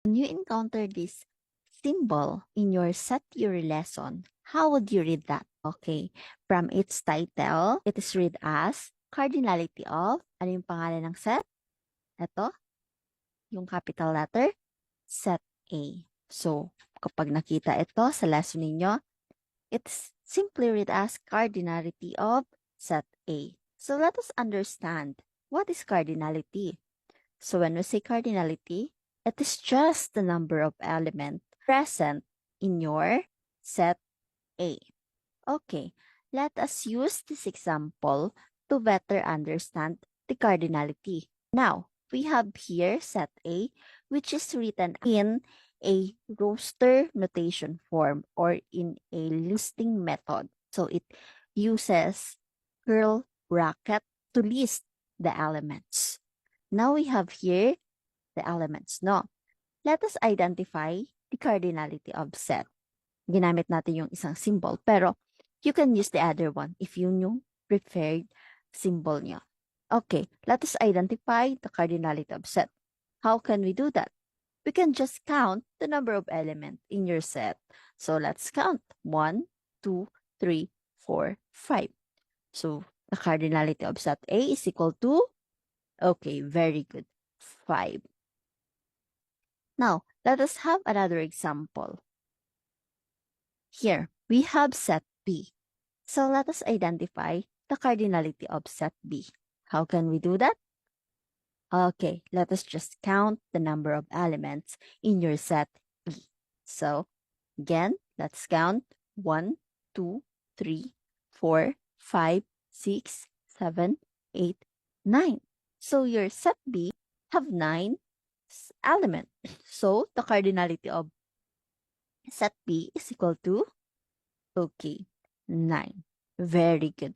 When you encounter this symbol in your set theory lesson, how would you read that? Okay, from its title, it is read as cardinality of, ano yung pangalan ng set? Ito, yung capital letter, set A. So, kapag nakita ito sa lesson ninyo, it's simply read as cardinality of set A. So, let us understand what is cardinality. So, when we say cardinality, it is just the number of elements present in your set A. Okay, let us use this example to better understand the cardinality. Now, we have here set A, which is written in a roster notation form or in a listing method. So it uses curl bracket to list the elements. Now we have here the elements. No, let us identify the cardinality of set. Ginamit natin yung isang symbol, pero you can use the other one if yun yung preferred symbol nyo. Okay, let us identify the cardinality of set. How can we do that? We can just count the number of elements in your set. So let's count. 1, 2, 3, 4, 5. So the cardinality of set A is equal to, okay, very good, 5. Now, let us have another example. Here, we have set B. So let us identify the cardinality of set B. How can we do that? Okay, let us just count the number of elements in your set B. So again, let's count 1, 2, 3, 4, 5, 6, 7, 8, 9. So your set B have 9 elements. So the cardinality of set B is equal to, okay, 9. Very good.